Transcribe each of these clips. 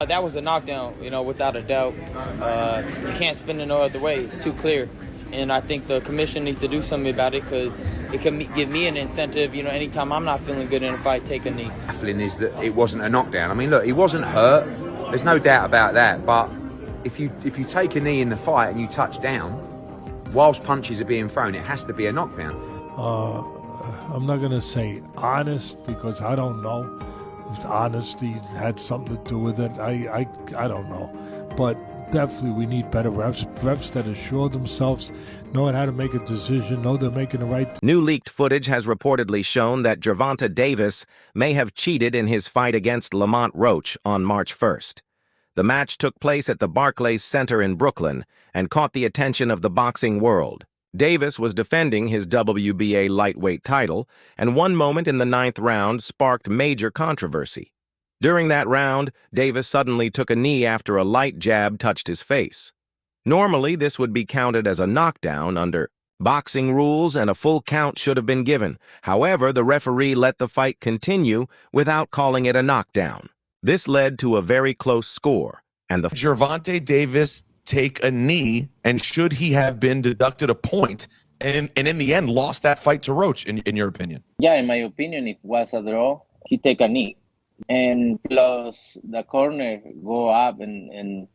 That was a knockdown, without a doubt. You can't spin it no other way. It's too clear. And I think the commission needs to do something about it because it can give me an incentive, anytime I'm not feeling good in a fight, take a knee. Baffling is that it wasn't a knockdown. I mean, look, he wasn't hurt. There's no doubt about that. But if you take a knee in the fight and you touch down, whilst punches are being thrown, it has to be a knockdown. I'm not going to say honest because I don't know if honesty had something to do with it. I don't know. But definitely we need better refs that assure themselves, knowing how to make a decision, know they're making the right. New leaked footage has reportedly shown that Gervonta Davis may have cheated in his fight against Lamont Roach on March 1st. The match took place at the Barclays Center in Brooklyn and caught the attention of the boxing world. Davis was defending his WBA lightweight title, and one moment in the 9th round sparked major controversy. During that round, Davis suddenly took a knee after a light jab touched his face. Normally, this would be counted as a knockdown under boxing rules, and a full count should have been given. However, the referee let the fight continue without calling it a knockdown. This led to a very close score, and the Gervonta Davis take a knee, and should he have been deducted a point, and in the end lost that fight to Roach, in your opinion? Yeah, in my opinion, if it was a draw, he take a knee. And plus the corner go up and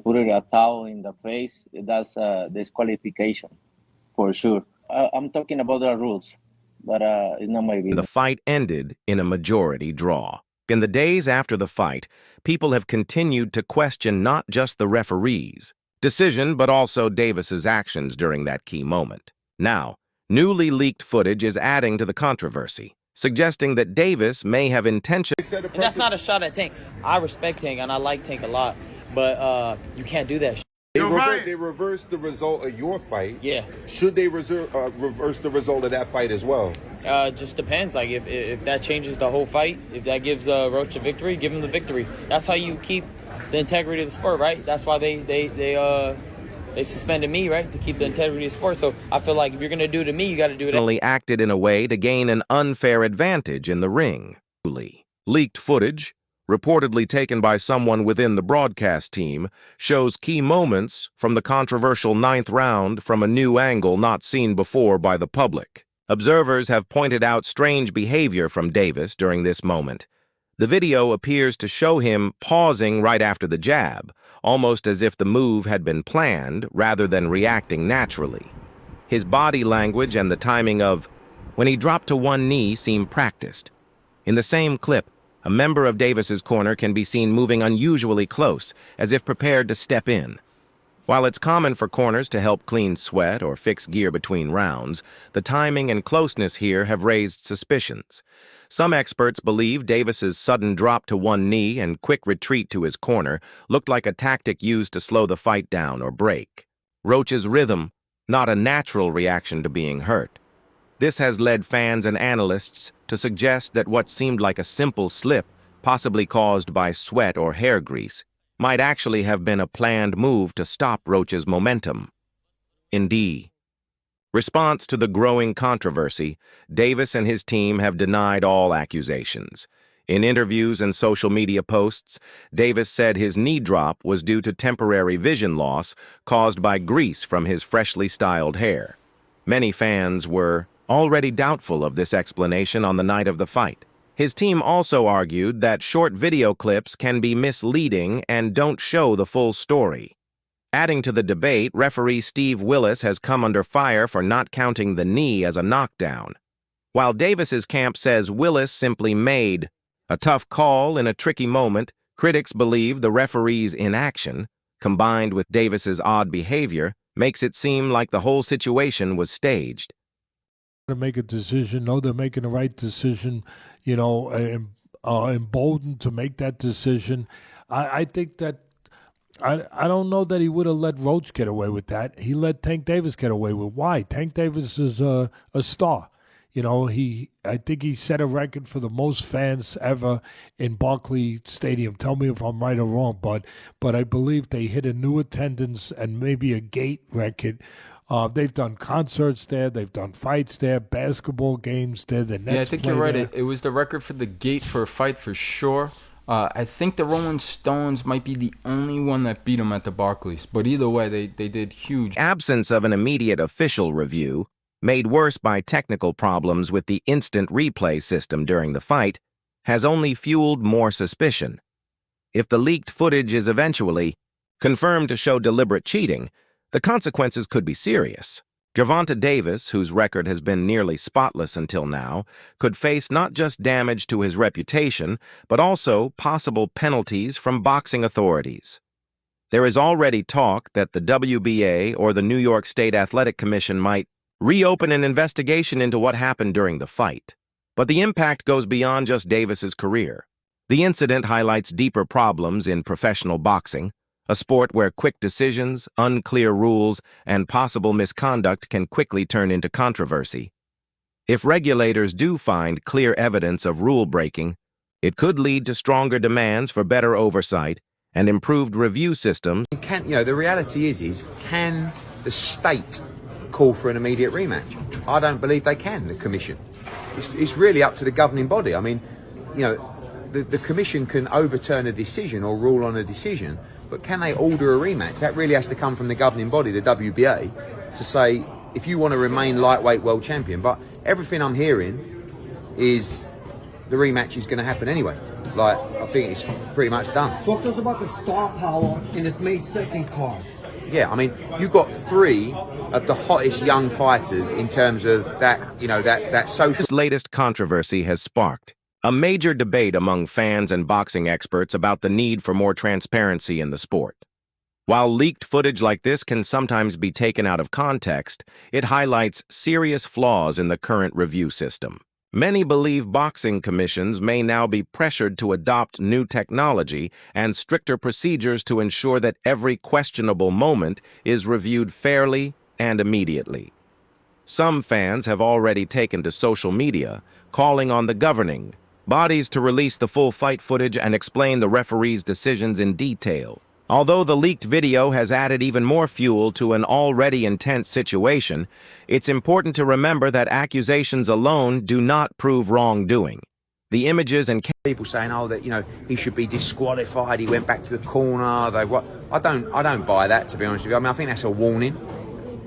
put it a towel in the face, that's a disqualification for sure. I'm talking about the rules, but it's not my business. The fight ended in a majority draw. In the days after the fight, people have continued to question not just the referee's decision, but also Davis's actions during that key moment. Now, newly leaked footage is adding to the controversy, suggesting that Davis may have intentionally. And that's not a shot at Tank. I respect Tank and I like Tank a lot, but you can't do that. They reversed the result of your fight. Yeah. Should they reverse the result of that fight as well? Just depends. Like if that changes the whole fight, if that gives Roach a victory, give him the victory. That's how you keep the integrity of the sport, right? That's why they suspended me, right, to keep the integrity of the sport. So I feel like if you're going to do it to me, you got to do it. Acted in a way to gain an unfair advantage in the ring. Leaked footage, reportedly taken by someone within the broadcast team, shows key moments from the controversial 9th round from a new angle not seen before by the public. Observers have pointed out strange behavior from Davis during this moment. The video appears to show him pausing right after the jab, almost as if the move had been planned rather than reacting naturally. His body language and the timing of when he dropped to one knee seem practiced. In the same clip, a member of Davis's corner can be seen moving unusually close, as if prepared to step in. While it's common for corners to help clean sweat or fix gear between rounds, the timing and closeness here have raised suspicions. Some experts believe Davis's sudden drop to one knee and quick retreat to his corner looked like a tactic used to slow the fight down or break. Roach's rhythm, not a natural reaction to being hurt. This has led fans and analysts to suggest that what seemed like a simple slip, possibly caused by sweat or hair grease, might actually have been a planned move to stop Roach's momentum. Indeed. Response to the growing controversy, Davis and his team have denied all accusations. In interviews and social media posts, Davis said his knee drop was due to temporary vision loss caused by grease from his freshly styled hair. Many fans were already doubtful of this explanation on the night of the fight. His team also argued that short video clips can be misleading and don't show the full story. Adding to the debate, referee Steve Willis has come under fire for not counting the knee as a knockdown. While Davis's camp says Willis simply made a tough call in a tricky moment, critics believe the referee's inaction, combined with Davis's odd behavior, makes it seem like the whole situation was staged. To make a decision, know they're making the right decision, emboldened to make that decision. I think that I don't know that he would have let Roach get away with that. He let Tank Davis get away with. Why? Tank Davis is a star. I think he set a record for the most fans ever in Barclays Stadium. Tell me if I'm right or wrong, but I believe they hit a new attendance and maybe a gate record. They've done concerts there. They've done fights there, basketball games there. The Nets I think you're right. It was the record for the gate for a fight for sure. I think the Rolling Stones might be the only one that beat him at the Barclays. But either way, they did huge. Absence of an immediate official review, made worse by technical problems with the instant replay system during the fight, has only fueled more suspicion. If the leaked footage is eventually confirmed to show deliberate cheating, the consequences could be serious. Gervonta Davis, whose record has been nearly spotless until now, could face not just damage to his reputation, but also possible penalties from boxing authorities. There is already talk that the WBA or the New York State Athletic Commission might reopen an investigation into what happened during the fight. But the impact goes beyond just Davis's career. The incident highlights deeper problems in professional boxing, a sport where quick decisions, unclear rules, and possible misconduct can quickly turn into controversy. If regulators do find clear evidence of rule breaking, it could lead to stronger demands for better oversight and improved review systems. The reality is can the state call for an immediate rematch? I don't believe they can, the commission. It's really up to the governing body. I mean, the commission can overturn a decision or rule on a decision, but can they order a rematch? That really has to come from the governing body, the WBA, to say, if you want to remain lightweight world champion. But everything I'm hearing is the rematch is going to happen anyway. Like, I think it's pretty much done. Talk to us about the star power in this May 2nd card. Yeah, I mean, you've got three of the hottest young fighters in terms of that, that social... This latest controversy has sparked a major debate among fans and boxing experts about the need for more transparency in the sport. While leaked footage like this can sometimes be taken out of context, it highlights serious flaws in the current review system. Many believe boxing commissions may now be pressured to adopt new technology and stricter procedures to ensure that every questionable moment is reviewed fairly and immediately. Some fans have already taken to social media, calling on the governing bodies to release the full fight footage and explain the referee's decisions in detail. Although the leaked video has added even more fuel to an already intense situation, it's important to remember that accusations alone do not prove wrongdoing. The images and people saying, that he should be disqualified. He went back to the corner. I don't buy that, to be honest with you. I mean, I think that's a warning,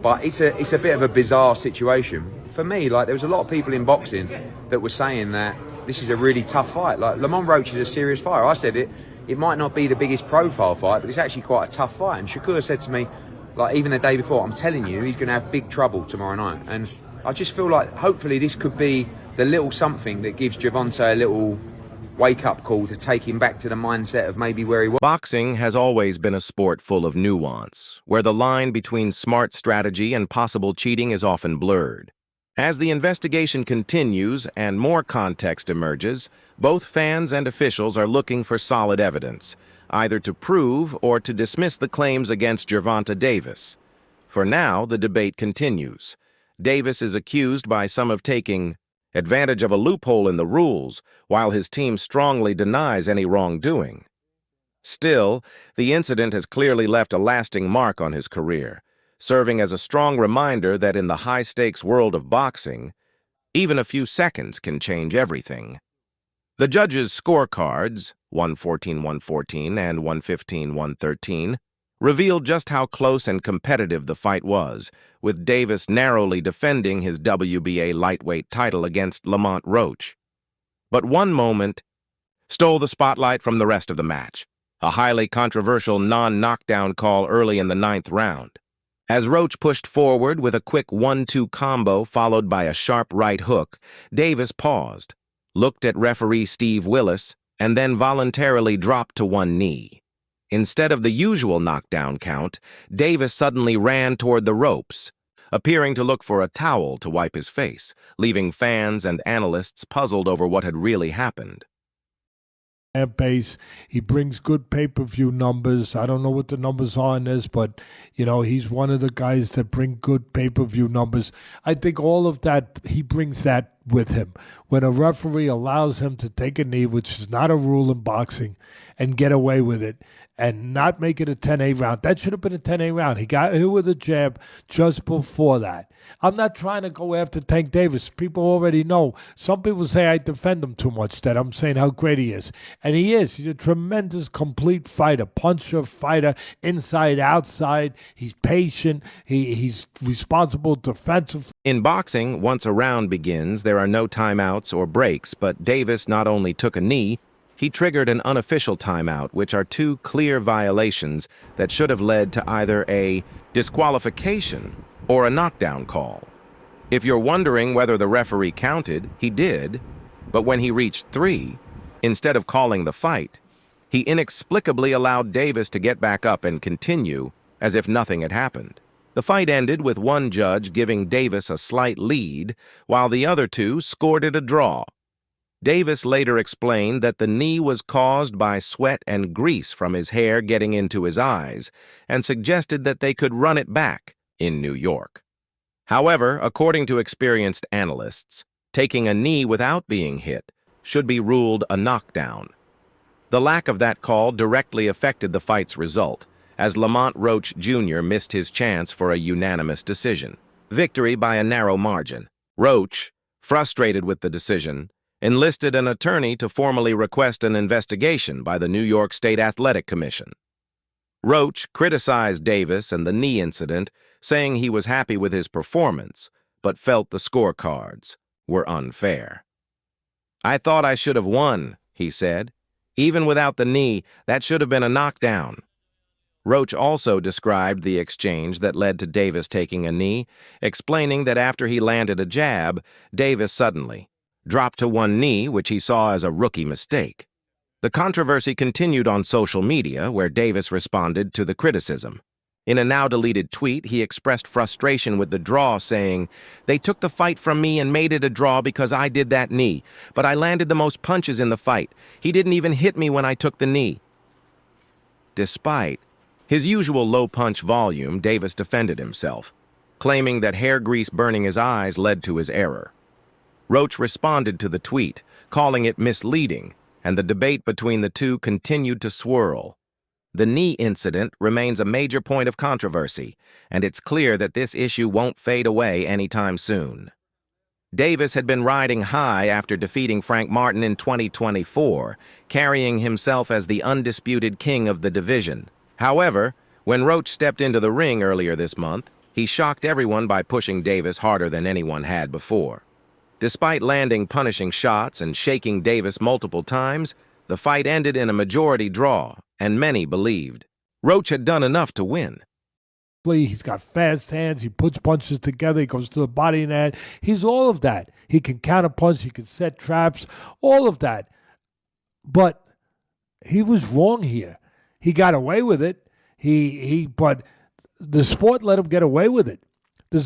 but it's a bit of a bizarre situation for me. Like, there was a lot of people in boxing that were saying that this is a really tough fight. Like, Lamont Roach is a serious fighter. I said it. It might not be the biggest profile fight, but it's actually quite a tough fight. And Shakur said to me, like, even the day before, I'm telling you, he's going to have big trouble tomorrow night. And I just feel like hopefully this could be the little something that gives Gervonta a little wake-up call to take him back to the mindset of maybe where he was. Boxing has always been a sport full of nuance, where the line between smart strategy and possible cheating is often blurred. As the investigation continues and more context emerges, both fans and officials are looking for solid evidence, either to prove or to dismiss the claims against Gervonta Davis. For now, the debate continues. Davis is accused by some of taking advantage of a loophole in the rules, while his team strongly denies any wrongdoing. Still, the incident has clearly left a lasting mark on his career, serving as a strong reminder that in the high-stakes world of boxing, even a few seconds can change everything. The judges' scorecards, 114-114 and 115-113, revealed just how close and competitive the fight was, with Davis narrowly defending his WBA lightweight title against Lamont Roach. But one moment stole the spotlight from the rest of the match, a highly controversial non-knockdown call early in the 9th round. As Roach pushed forward with a quick 1-2 combo followed by a sharp right hook, Davis paused, looked at referee Steve Willis, and then voluntarily dropped to one knee. Instead of the usual knockdown count, Davis suddenly ran toward the ropes, appearing to look for a towel to wipe his face, leaving fans and analysts puzzled over what had really happened. Base. He brings good pay-per-view numbers. I don't know what the numbers are in this, but he's one of the guys that bring good pay-per-view numbers. I think all of that, he brings that with him. When a referee allows him to take a knee, which is not a rule in boxing, and get away with it and not make it a 10-8 round. That should have been a 10-8 round. He got hit with a jab just before that. I'm not trying to go after Tank Davis. People already know. Some people say I defend him too much, that I'm saying how great he is. And he is. He's a tremendous, complete fighter, puncher, fighter, inside, outside. He's patient. He's responsible defensively. In boxing, once a round begins, there are no timeouts or breaks, but Davis not only took a knee, he triggered an unofficial timeout, which are two clear violations that should have led to either a disqualification or a knockdown call. If you're wondering whether the referee counted, he did, but when he reached 3, instead of calling the fight, he inexplicably allowed Davis to get back up and continue as if nothing had happened. The fight ended with one judge giving Davis a slight lead, while the other two scored it a draw. Davis later explained that the knee was caused by sweat and grease from his hair getting into his eyes, and suggested that they could run it back in New York. However, according to experienced analysts, taking a knee without being hit should be ruled a knockdown. The lack of that call directly affected the fight's result, as Lamont Roach Jr. missed his chance for a unanimous decision. Victory by a narrow margin. Roach, frustrated with the decision, enlisted an attorney to formally request an investigation by the New York State Athletic Commission. Roach criticized Davis and the knee incident, saying he was happy with his performance, but felt the scorecards were unfair. "I thought I should have won," he said. "Even without the knee, that should have been a knockdown." Roach also described the exchange that led to Davis taking a knee, explaining that after he landed a jab, Davis suddenly dropped to one knee, which he saw as a rookie mistake. The controversy continued on social media, where Davis responded to the criticism. In a now-deleted tweet, he expressed frustration with the draw, saying, "They took the fight from me and made it a draw because I did that knee, but I landed the most punches in the fight. He didn't even hit me when I took the knee." Despite his usual low punch volume, Davis defended himself, claiming that hair grease burning his eyes led to his error. Roach responded to the tweet, calling it misleading, and the debate between the two continued to swirl. The knee incident remains a major point of controversy, and it's clear that this issue won't fade away anytime soon. Davis had been riding high after defeating Frank Martin in 2024, carrying himself as the undisputed king of the division. However, when Roach stepped into the ring earlier this month, he shocked everyone by pushing Davis harder than anyone had before. Despite landing punishing shots and shaking Davis multiple times, the fight ended in a majority draw, and many believed Roach had done enough to win. He's got fast hands. He puts punches together. He goes to the body and head. He's all of that. He can counterpunch. He can set traps. All of that. But he was wrong here. He got away with it. But the sport let him get away with it.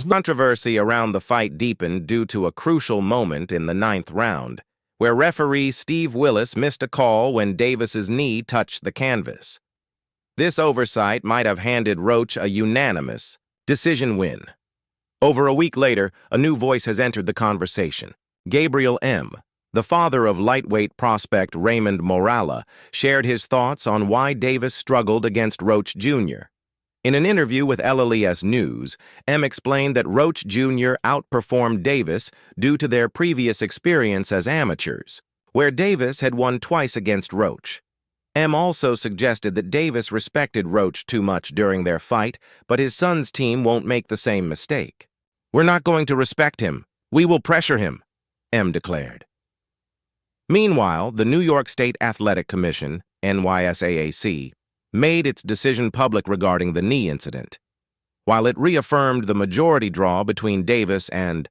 Controversy around the fight deepened due to a crucial moment in the 9th round, where referee Steve Willis missed a call when Davis's knee touched the canvas. This oversight might have handed Roach a unanimous decision win. Over a week later, a new voice has entered the conversation. Gabriel M., the father of lightweight prospect Raymond Morala, shared his thoughts on why Davis struggled against Roach Jr. In an interview with LLES News, M explained that Roach Jr. outperformed Davis due to their previous experience as amateurs, where Davis had won twice against Roach. M also suggested that Davis respected Roach too much during their fight, but his son's team won't make the same mistake. "We're not going to respect him. We will pressure him," M declared. Meanwhile, the New York State Athletic Commission, NYSAAC, made its decision public regarding the knee incident. While it reaffirmed the majority draw between Davis and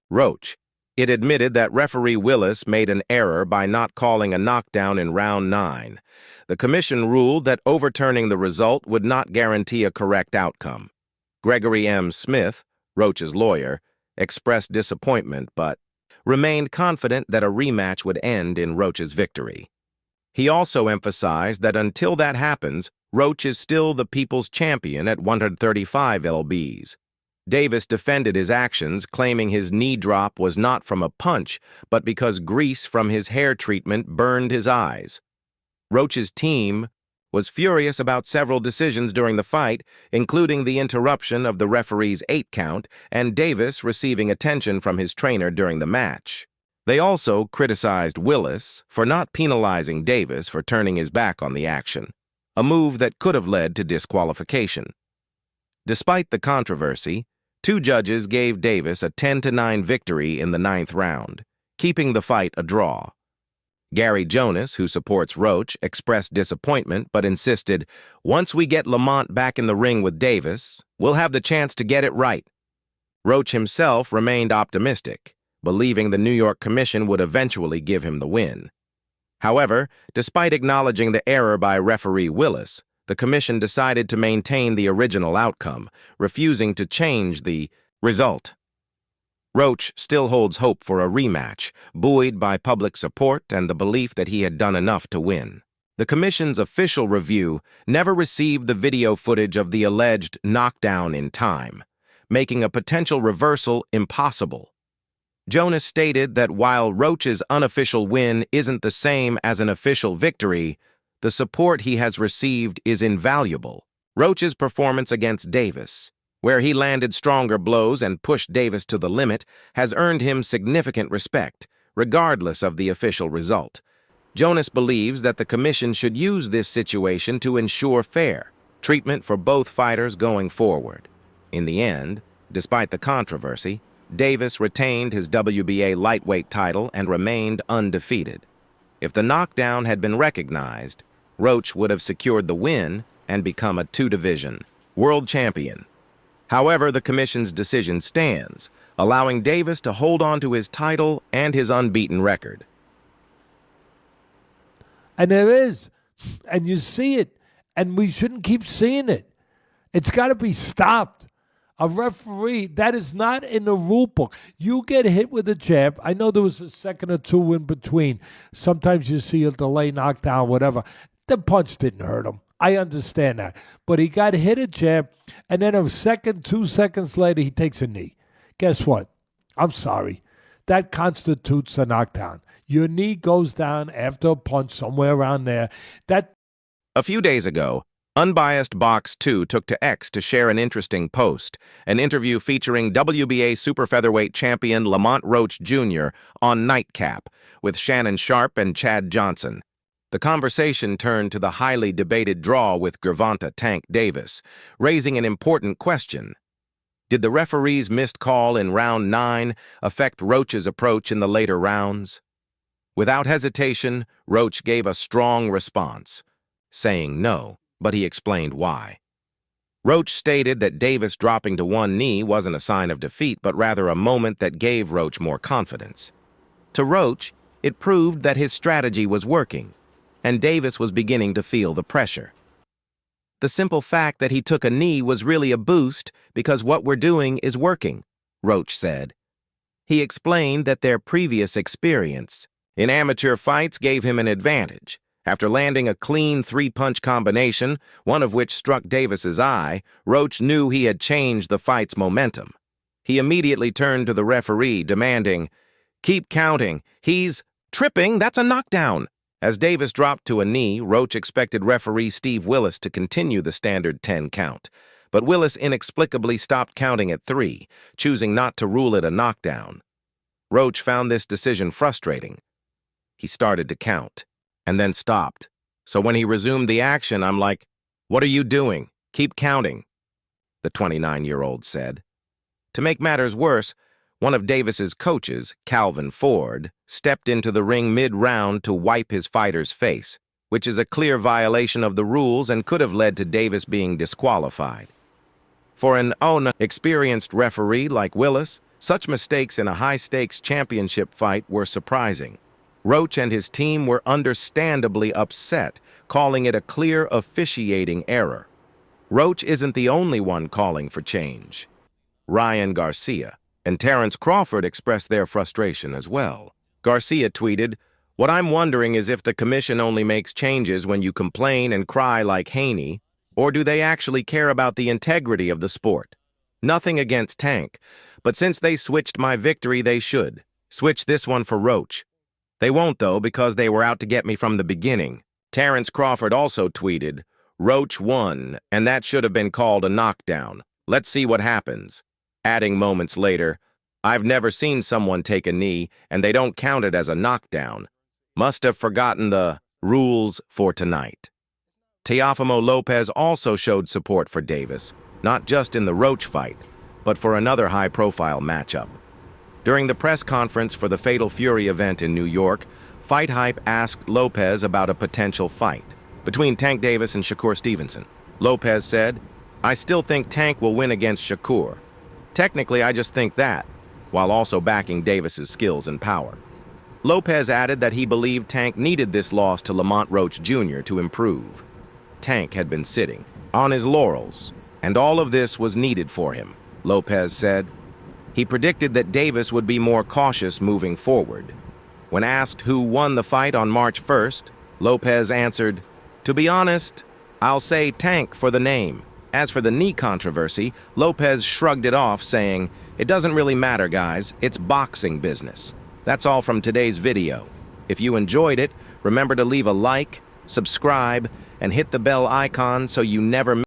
Roach, it admitted that referee Willis made an error by not calling a knockdown in round 9. The commission ruled that overturning the result would not guarantee a correct outcome. Gregory M. Smith, Roach's lawyer, expressed disappointment but remained confident that a rematch would end in Roach's victory. He also emphasized that until that happens, Roach is still the people's champion at 135 lbs. Davis defended his actions, claiming his knee drop was not from a punch, but because grease from his hair treatment burned his eyes. Roach's team was furious about several decisions during the fight, including the interruption of the referee's 8 count and Davis receiving attention from his trainer during the match. They also criticized Willis for not penalizing Davis for turning his back on the action, a move that could have led to disqualification. Despite the controversy, 2 judges gave Davis a 10-9 victory in the 9th round, keeping the fight a draw. Gary Jonas, who supports Roach, expressed disappointment but insisted, "Once we get Lamont back in the ring with Davis, we'll have the chance to get it right." Roach himself remained optimistic, believing the New York Commission would eventually give him the win. However, despite acknowledging the error by referee Willis, the Commission decided to maintain the original outcome, refusing to change the result. Roach still holds hope for a rematch, buoyed by public support and the belief that he had done enough to win. The Commission's official review never received the video footage of the alleged knockdown in time, making a potential reversal impossible. Jonas stated that while Roach's unofficial win isn't the same as an official victory, the support he has received is invaluable. Roach's performance against Davis, where he landed stronger blows and pushed Davis to the limit, has earned him significant respect, regardless of the official result. Jonas believes that the Commission should use this situation to ensure fair treatment for both fighters going forward. In the end, despite the controversy, Davis retained his WBA lightweight title and remained undefeated. If the knockdown had been recognized, Roach would have secured the win and become a 2-division world champion. However, the Commission's decision stands, allowing Davis to hold on to his title and his unbeaten record. And there is, and you see it, and we shouldn't keep seeing it. It's got to be stopped. A referee, that is not in the rule book. You get hit with a jab. I know there was a second or 2 in between. Sometimes you see a delay, knockdown, whatever. The punch didn't hurt him. I understand that. But he got hit a jab, and then a second, 2 seconds later, he takes a knee. Guess what? I'm sorry. That constitutes a knockdown. Your knee goes down after a punch somewhere around there. A few days ago, Unbiased Box 2 took to X to share an interesting post, an interview featuring WBA super featherweight champion Lamont Roach Jr. on Nightcap with Shannon Sharp and Chad Johnson. The conversation turned to the highly debated draw with Gervonta "Tank" Davis, raising an important question. Did the referee's missed call in round 9 affect Roach's approach in the later rounds? Without hesitation, Roach gave a strong response, saying no, but he explained why. Roach stated that Davis dropping to one knee wasn't a sign of defeat, but rather a moment that gave Roach more confidence. To Roach, it proved that his strategy was working, and Davis was beginning to feel the pressure. The simple fact that he took a knee was really a boost because what we're doing is working, Roach said. He explained that their previous experience in amateur fights gave him an advantage. After landing a clean 3-punch combination, one of which struck Davis's eye, Roach knew he had changed the fight's momentum. He immediately turned to the referee, demanding, "Keep counting. He's tripping. That's a knockdown." As Davis dropped to a knee, Roach expected referee Steve Willis to continue the standard 10 count. But Willis inexplicably stopped counting at 3, choosing not to rule it a knockdown. Roach found this decision frustrating. He started to count, and then stopped. So when he resumed the action, I'm like, "What are you doing? Keep counting," the 29-year-old said. To make matters worse, one of Davis's coaches, Calvin Ford, stepped into the ring mid-round to wipe his fighter's face, which is a clear violation of the rules and could have led to Davis being disqualified. For an experienced referee like Willis, such mistakes in a high-stakes championship fight were surprising. Roach and his team were understandably upset, calling it a clear officiating error. Roach isn't the only one calling for change. Ryan Garcia and Terrence Crawford expressed their frustration as well. Garcia tweeted, "What I'm wondering is if the commission only makes changes when you complain and cry like Haney, or do they actually care about the integrity of the sport? Nothing against Tank, but since they switched my victory, they should. Switch this one for Roach. They won't, though, because they were out to get me from the beginning. Terrence Crawford also tweeted, Roach won, and that should have been called a knockdown. Let's see what happens. Adding moments later, I've never seen someone take a knee, and they don't count it as a knockdown. Must have forgotten the rules for tonight. Teofimo Lopez also showed support for Davis, not just in the Roach fight, but for another high-profile matchup. During the press conference for the Fatal Fury event in New York, Fight Hype asked Lopez about a potential fight between Tank Davis and Shakur Stevenson. Lopez said, I still think Tank will win against Shakur. Technically, I just think that, while also backing Davis's skills and power. Lopez added that he believed Tank needed this loss to Lamont Roach Jr. to improve. Tank had been sitting on his laurels, and all of this was needed for him, Lopez said. He predicted that Davis would be more cautious moving forward. When asked who won the fight on March 1st, Lopez answered, To be honest, I'll say Tank for the name. As for the knee controversy, Lopez shrugged it off, saying, It doesn't really matter, guys. It's boxing business. That's all from today's video. If you enjoyed it, remember to leave a like, subscribe, and hit the bell icon so you never miss